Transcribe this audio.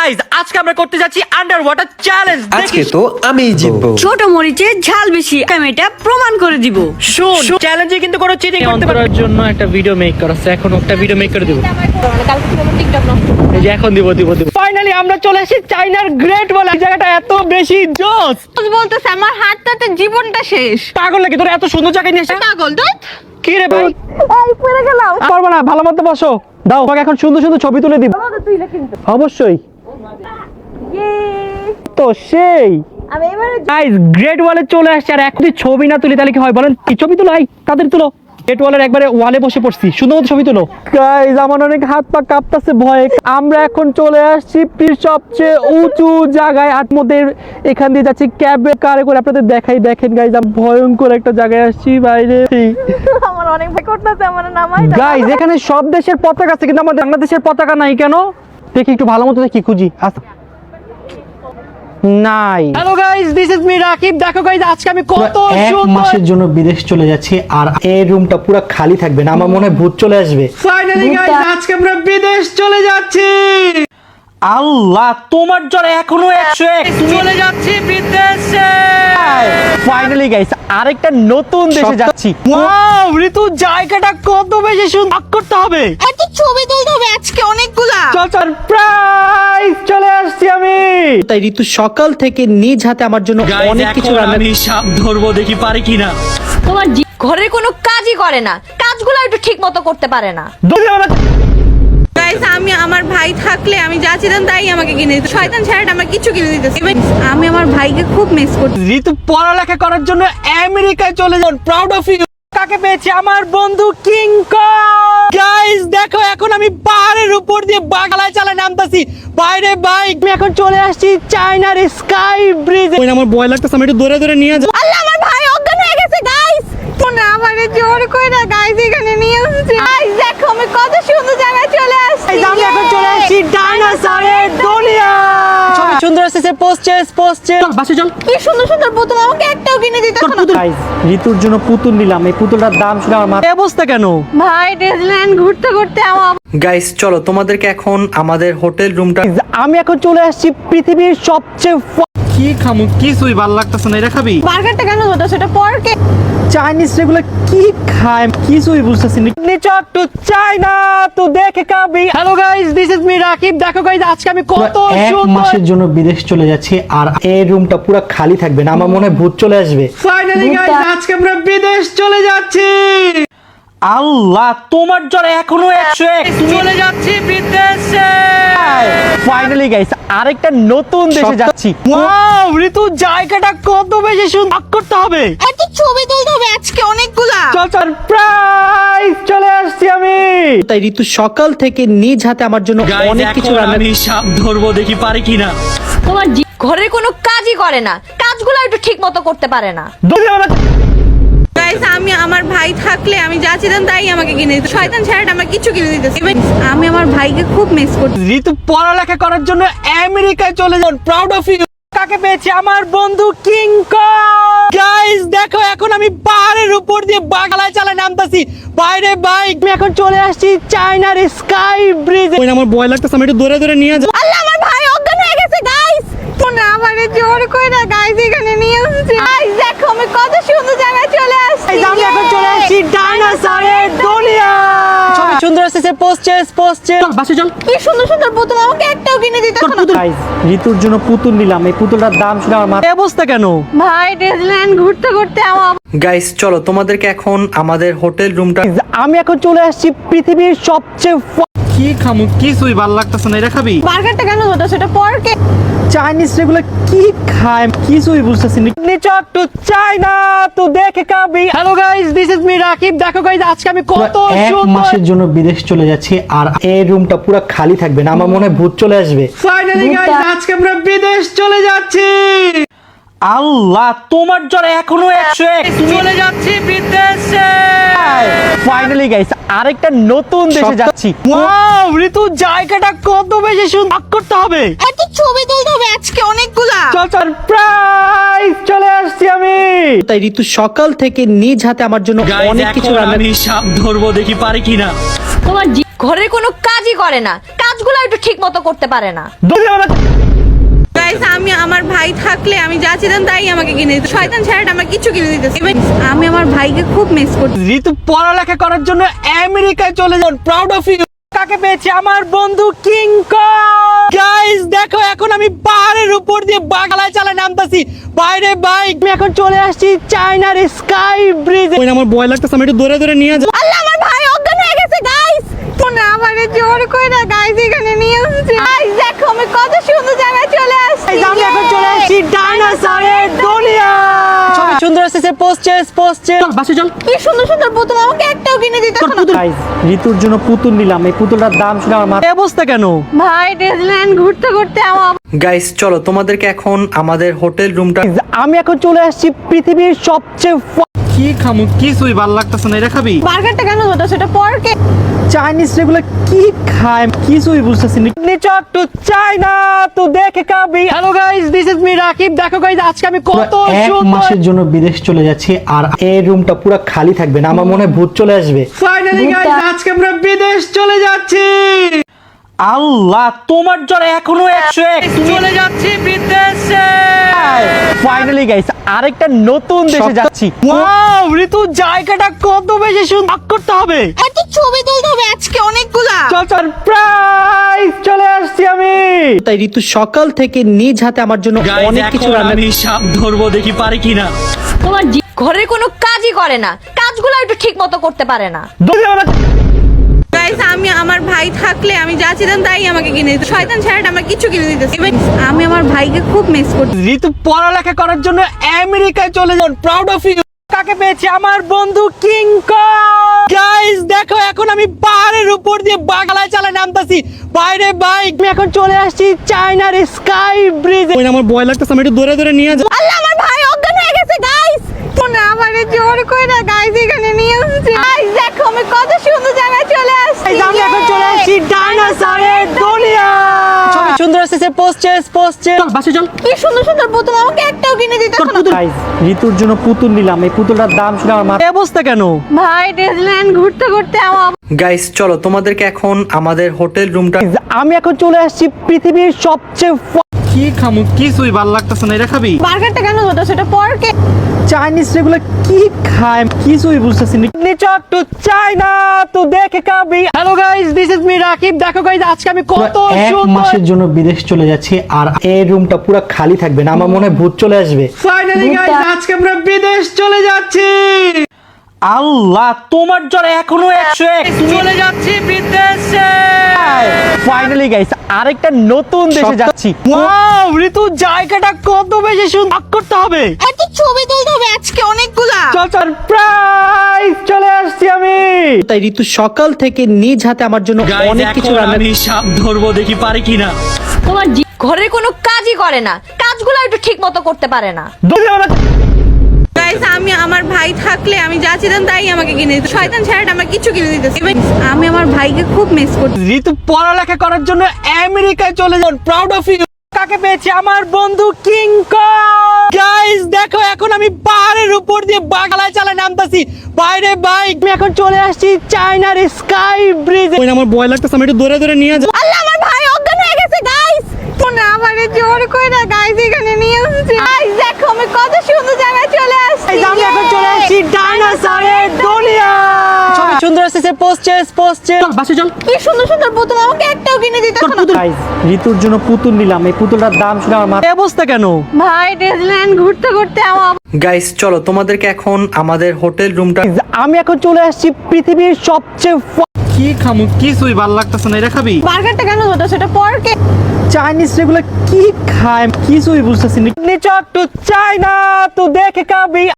Guys আজকে আমরা করতে যাচ্ছি আন্ডার ওয়াটার চ্যালেঞ্জ। আজকে তো আমি জিতবো। ছোট মরিচে ঝাল বেশি, আমি এটা প্রমাণ করে দিব। শুন চ্যালেঞ্জে কিন্তু কোনো চিটিং করতে পারার জন্য একটা ভিডিও মেক করাছে, এখন একটা ভিডিও মেক করে দেব। এই যে এখন দিব। ফাইনালি আমরা চলে এসেছি চায়নার গ্রেট ওয়াল। এই জায়গাটা এত বেশি জোস বলতেছে আমার হাতটাতে জীবনটা শেষ। পাগল নাকি তোর এত সুন্দর জায়গায় নিয়ে এসে? পাগল তো কি রে ভাই এই পড়ে গেলাম। পারবো না, ভালো মতো বসো। দাও তোমাকে এখন সুন্দর সুন্দর ছবি তুলে দিব। তুইলে কিন্তু অবশ্যই তো সেই আমি এবারে গাইস গ্রেট ওয়ালে চলে আসছে, আর এখন যদি ছবি না তুলি তাহলে কি হয় বলেন? কি ছবি তুলো, এই তাদের তুলো। গ্রেট ওয়ালের একবারে ওয়ালে বসে পড়ছি, সুন্দর মতো ছবি তুলো। গাইস আমার অনেক হাত পা কাঁপতাছে ভয়ে। আমরা এখন চলে আসছি পৃথিবীর সবচেয়ে উঁচু জায়গায়, আর মধ্যে এখান দিয়ে যাচ্ছি ক্যাবে কারে করে। আপনাদের দেখাই, দেখেন গাইস ভয়ঙ্কর একটা জায়গায় আসছি বাইরে। আমার অনেক ভয় করতেছে, আমার নামাই দাও। গাইস এখানে সব দেশের পতাকা আছে কিন্তু আমাদের বাংলাদেশের পতাকা নাই কেন? দেখি একটু ভালো মতো দেখি, খুঁজি। নাই। Hello guys, this is me Rakib. দেখো গাইস আজকে আমি কত এক সুন্দর মাসের জন্য বিদেশ চলে যাচ্ছি, আর এই রুমটা পুরো খালি থাকবে না। আমার মনে হয় ভূত চলে আসবে। ফাইনালি গাইস আজকে আমরা বিদেশ চলে যাচ্ছি। আল্লাহ তোমার জ্বর এখনো 101, চলে যাচ্ছি বিদেশে। ফাইনালি গাইস আরেকটা নতুন দেশে যাচ্ছি। ওয়াও ঋতু জায়গাটা কত বেশি সুন্দর, করতে হবে। এত ছবি তুলতে হবে আজকে অনেকগুলা। চল সারপ্রাইজ চলে আসছি আমি। তাই ঋতু সকাল থেকে নিজ হাতে আমার জন্য অনেক কিছু রান্না। আমি সাপ ধরবো, দেখি পারি কিনা। তোমার ঘরের কোনো কাজই করে না, কাজগুলো একটু ঠিক মতো করতে পারে না। গাইস আমি আমার ভাই থাকলে আমি যা চাইতাম তাই আমাকে কিনে দিত। শয়তান ছাড়া আমার কিছু কিনে দিতেছে। আমি আমার ভাইকে খুব মিস করছি। ঋতু পড়ালেখা করার জন্য আমেরিকায় চলে যান। Proud of you. কাকে পেয়েছি? আমার বন্ধু কিং কং। গাইস দেখো এখন আমি পাহাড়ের উপর দিয়ে বাগালায় চালায় নামতাছি। বাইরে বাইক আমি এখন চলে আসছি চায়নার স্কাই ব্রিজে। আমার ভয় লাগতেছে, আমি একটু দৌড়ে দৌড়ে নিয়ে যাই। আল্লাহ আমার ভাই অজ্ঞান হয়ে গেছে গাইস। তোমরা আমারে জোর কইরা গাইস এখানে নিয়ে এসেছে। গাইস দেখো আমি কত সুন্দর জায়গায় চলে আসছি। আমি এখন চলে আসছি ডাইনোসরের দুনিয়া। ছবি সুন্দর আসছে, পোস্টেস চল বাসে চল। কি সুন্দর সুন্দর পুতুল, আমাকে একটাও কিনে দিতে না। গাইস ঋতুর জন্য পুতুল নিলাম, এই পুতুলটার দাম শুনে আমার মাথা অবস্থা কেন? ভাই ডিজনিল্যান্ড ঘুরতে ঘুরতে আমার গাইস চলো তোমাদেরকে এখন আমাদের হোটেল রুমটা। আমি এখন চলে আসছি পৃথিবীর সবচেয়ে কি খামু, কিছুই ভালো লাগতেছে না। এটা খাবি? বার্গারটা কেন হতো সেটা পরকে। চাইনিজ রেগুলো কি খায় কিছুই বুঝতেছি না। নিচক টু চায়না তো দেখে খাবি। Hello guys, this is me Rakib. দেখো গাইস আজকে আমি কত এক সুন্দর। মাসের জন্য বিদেশ চলে যাচ্ছি, আর এই রুমটা পুরো খালি থাকবে না। আমার মনে হয় ভূত চলে আসবে। ফাইনালি গাইস আজকে আমরা বিদেশ চলে যাচ্ছি। আল্লাহ তোমার জ্বর এখনো 101, চলে যাচ্ছি বিদেশে। ফাইনালি গাইস আরেকটা নতুন দেশে যাচ্ছি। ওয়াও ঋতু জায়গাটা কত বেশি সুন্দর, করতে হবে। এত ছবি তুলতে হবে আজকে অনেকগুলা। চল সারপ্রাইজ চলে আসছি আমি। তাই ঋতু সকাল থেকে নিজ হাতে আমার জন্য অনেক কিছু রান্না। আমি সাপ ধরবো, দেখি পারি কিনা। তোমার ঘরের কোনো কাজই করে না, কাজগুলো একটু ঠিক মতো করতে পারে না। গাইস আমি আমার ভাই থাকলে আমি যা চাইতাম তাই আমাকে কিনে দিত। শয়তান ছাড়া আমার কিছু কিনে দিতেছে। আমি আমার ভাইকে খুব মিস করছি। ঋতু পড়ালেখা করার জন্য আমেরিকায় চলে যান। Proud of you. কাকে পেয়েছি? আমার বন্ধু কিং কং। গাইস দেখো এখন আমি পাহাড়ের উপর দিয়ে বাগালায় চালায় নামতাছি। বাইরে বাইক আমি এখন চলে আসছি চায়নার স্কাই ব্রিজে। আমার ভয় লাগতেছে, আমি একটু দৌড়ে দৌড়ে নিয়ে যাই। আল্লাহ আমার ভাই অজ্ঞান হয়ে গেছে গাইস। তোমরা আমারে জোর কইরা গাইস এখানে নিয়ে এসেছে। গাইস দেখো আমি কত সুন্দর জায়গায় চলে আসছি। আমি এখন চলে আসছি ডাইনোসরের দুনিয়া। ছবি সুন্দর আসছে, পোস্টেস চল বাসে চল। কি সুন্দর সুন্দর পুতুল, আমাকে একটাও কিনে দিতে না। গাইস ঋতুর জন্য পুতুল নিলাম, এই পুতুলটার দাম শুনে আমার মাথা অবস্থা কেন? ভাই ডিজনিল্যান্ড ঘুরতে ঘুরতে আমার গাইস চলো তোমাদেরকে এখন আমাদের হোটেল রুমটা। আমি এখন চলে আসছি পৃথিবীর সবচেয়ে কি খামু, কিছুই ভালো লাগতেছে না। এটা খাবি? বার্গারটা কেন হতো সেটা পরকে। চাইনিজ রেগুলো কি খায় কিছুই বুঝতেছি না। নিচক টু চায়না তো দেখে খাবি। Hello guys, this is me Rakib. দেখো গাইস আজকে আমি কত এক সুন্দর। মাসের জন্য বিদেশ চলে যাচ্ছি, আর এই রুমটা পুরো খালি থাকবে না। আমার মনে হয় ভূত চলে আসবে। ফাইনালি গাইস আজকে আমরা বিদেশ চলে যাচ্ছি। আল্লাহ তোমার জ্বর এখনো 101, চলে যাচ্ছি বিদেশে। ফাইনালি গাইস আরেকটা নতুন দেশে যাচ্ছি। ওয়াও ঋতু জায়গাটা কত বেশি সুন্দর, করতে হবে। এত ছবি তুলতে হবে আজকে অনেকগুলা। চল সারপ্রাইজ চলে আসছি আমি। তাই ঋতু সকাল থেকে নিজ হাতে আমার জন্য অনেক কিছু রান্না। আমি সাপ ধরবো, দেখি পারি কিনা। তোমার ঘরের কোনো কাজই করে না, কাজগুলো একটু ঠিক মতো করতে পারে না। গাইস আমি আমার ভাই থাকলে আমি যা চাইতাম তাই আমাকে কিনে দিত। শয়তান ছেলেটা আমার কিছু কিনে দিতেছে। আমি আমার ভাইকে খুব মিস করছি। ঋতু পড়ালেখা করার জন্য আমেরিকায় চলে যান, প্রাউড অফ ইউ। কাকে পেয়েছি? আমার বন্ধু কিং কং। গাইস দেখো, এখন আমি পাহাড়ের উপর দিয়ে বাগালায় চালায় নামতাছি। বাইরে বাইক, আমি এখন চলে আসছি চায়নার স্কাই ব্রিজ। আমার ভয় লাগতেছে, আমি একটু দৌড়ে দৌড়ে নিয়ে যাবো। আল্লাহ, আমার ভাই অজ্ঞান হয়ে গেছে গাইস। তোমরা আমারে জোর কইরা গাইস এখানে নিয়ে এসেছে। গাইস দেখো, আমি কত সুন্দর জায়গায় চলে আসছি। Guys, আমি এখন চলে আসছি ডাইনোসরের দুনিয়া। ছবি সুন্দর আসছে, পোস্টেস চল বাসে চল। কি সুন্দর সুন্দর পুতুল, আমাকে একটাও কিনে দিতে না। গাইস, ঋতুর জন্য পুতুল নিলাম, এই পুতুলটার দাম শুনে আমার মাথা অবস্থা কেন? ভাই ডিজনিল্যান্ড ঘুরতে ঘুরতে আমার গাইস চলো তোমাদেরকে এখন আমাদের হোটেল রুমটা আমি এখন চলে আসছি পৃথিবীর সবচেয়ে কি খামু, কিছুই ভালো লাগতেছে না। এটা খাবি? বার্গারটা কেন হতো সেটা পরকে। চাইনিজ রেগুলো কি খায় কিছুই বুঝতেছি না। নিচক টু চায়না তো দেখে খাবি। Hello guys, this is me Rakib. দেখো গাইস, আজকে আমি কত এক সুন্দর মাসের জন্য বিদেশ চলে যাচ্ছি আর এই রুমটা পুরো খালি থাকবে না, আমার মনে হয় ভূত চলে আসবে। ফাইনালি গাইস, আজকে আমরা বিদেশ চলে যাচ্ছি। আল্লাহ, তোমার জ্বর এখনো 101। চলে যাচ্ছি বিদেশে। ফাইনালি গাইস, আরেকটা নতুন দেশে সব- যাচ্ছি। ওয়াও, ঋতু জায়গাটা কত বেশি সুন্দর করতে হবে। এত ছবি তুলতে হবে আজকে অনেকগুলা। চল চল, প্রাইস চলে আসছি আমি। তাই ঋতু সকাল থেকে নিজ হাতে আমার জন্য অনেক কিছু রান্না সাপ ধরবো, দেখি পারি কিনা। ঘরের কোনো কাজই করে না, কাজগুলো একটু ঠিক মতো করতে পারে না। গাইস আমি আমার ভাই থাকলে আমি যা চাইতাম তাই আমাকে কিনে দিত। শয়তান ছেলেটা আমার কিছু কিনে দিতেছে। আমি আমার ভাইকে খুব মিস করছি। ঋতু পড়ালেখা করার জন্য আমেরিকায় চলে যান, প্রাউড অফ ইউ। কাকে পেয়েছি? আমার বন্ধু কিং কং। গাইস দেখো, এখন আমি পাহাড়ের উপর দিয়ে বাগালায় চালায় নামতাছি। বাইরে বাইক, আমি এখন চলে আসছি চায়নার স্কাই ব্রিজ। আমার ভয় লাগতেছে, আমি একটু দৌড়ে দৌড়ে নিয়ে যাবো। আল্লাহ, আমার ভাই অজ্ঞান হয়ে গেছে গাইস। তোমরা আমারে জোর কইরা গাইস এখানে নিয়ে এসেছে। গাইস দেখো, আমি কত সুন্দর জায়গায় চলে আসছি। Guys, আমি এখন চলে আসছি ডাইনোসরের দুনিয়া। ছবি সুন্দর আসছে, পোস্টেস চল বাসে চল। কি সুন্দর সুন্দর পুতুল, আমাকে একটাও কিনে দিতে না। গাইস, ঋতুর জন্য পুতুল নিলাম, এই পুতুলটার দাম শুনে আমার মাথা অবস্থা কেন? ভাই ডিজনিল্যান্ড ঘুরতে ঘুরতে আমার গাইস চলো তোমাদেরকে এখন আমাদের হোটেল রুমটা আমি এখন চলে আসছি পৃথিবীর সবচেয়ে কি খামু, কিছুই ভালো লাগতেছে না। এটা খাবি? বার্গারটা কেন হতো সেটা পরকে। চাইনিজ রেগুলো কি খায় কিছুই বুঝতেছি না। নিচক টু চায়না তো দেখে খাবি। Hello guys, this is me Rakib. দেখো গাইস, আজকে আমি কত এক সুন্দর। মাসের জন্য বিদেশ চলে যাচ্ছি আর এই রুমটা পুরো খালি থাকবে না, আমার মনে হয় ভূত চলে আসবে। ফাইনালি গাইস, আজকে আমরা বিদেশ চলে যাচ্ছি। আল্লাহ, তোমার জ্বর এখনো 101। চলে যাচ্ছি বিদেশে। ফাইনালি গাইস, আরেকটা নতুন দেশে সব- যাচ্ছি। ওয়াও, ঋতু জায়গাটা কত বেশি সুন্দর করতে হবে। এত ছবি তুলতে হবে আজকে অনেকগুলা। চল চল, প্রাইস চলে আসছি আমি। তাই ঋতু সকাল থেকে নিজ হাতে আমার জন্য অনেক কিছু রান্না সাপ ধরবো, দেখি পারি কিনা। ঘরের কোনো কাজই করে না, কাজগুলো একটু ঠিক মতো করতে পারে না। গাইস আমি আমার ভাই থাকলে আমি যা চাইতাম তাই আমাকে কিনে দিত। শয়তান ছেলেটা আমার কিছু কিনে দিতেছে। আমি আমার ভাইকে খুব মিস করছি। ঋতু পড়ালেখা করার জন্য আমেরিকায় চলে যান, প্রাউড অফ ইউ। কাকে পেয়েছি? আমার বন্ধু কিং কং। গাইস দেখো, এখন আমি পাহাড়ের উপর দিয়ে বাগালায় চালায় নামতাছি। বাইরে বাইক, আমি এখন চলে আসছি চায়নার স্কাই ব্রিজ। আমার ভয় লাগতেছে, আমি একটু দৌড়ে দৌড়ে নিয়ে যাবো। আল্লাহ, আমার ভাই অজ্ঞান হয়ে গেছে গাইস। তোমরা আমারে জোর কইরা গাইস এখানে নিয়ে এসেছে। গাইস দেখো, আমি কত সুন্দর জায়গায় চলে আসছি। Guys, আমি এখন চলে আসছি ডাইনোসরের দুনিয়া। ছবি সুন্দর আসছে, পোস্টেস চল বাসে চল। কি সুন্দর সুন্দর পুতুল, আমাকে একটাও কিনে দিতে না। গাইস, ঋতুর জন্য পুতুল নিলাম, এই পুতুলটার দাম শুনে আমার মাথা অবস্থা কেন? ভাই ডিজনিল্যান্ড ঘুরতে ঘুরতে আমার গাইস চলো তোমাদেরকে এখন আমাদের হোটেল রুমটা আমি এখন চলে আসছি পৃথিবীর সবচেয়ে কি খামু, কিছুই ভালো লাগতেছে না। এটা খাবি? বার্গারটা কেন হতো সেটা পরকে। চাইনিজ রেগুলো কি খায় কিছুই বুঝতেছি না। নিচক টু চায়না তো দেখে খাবি।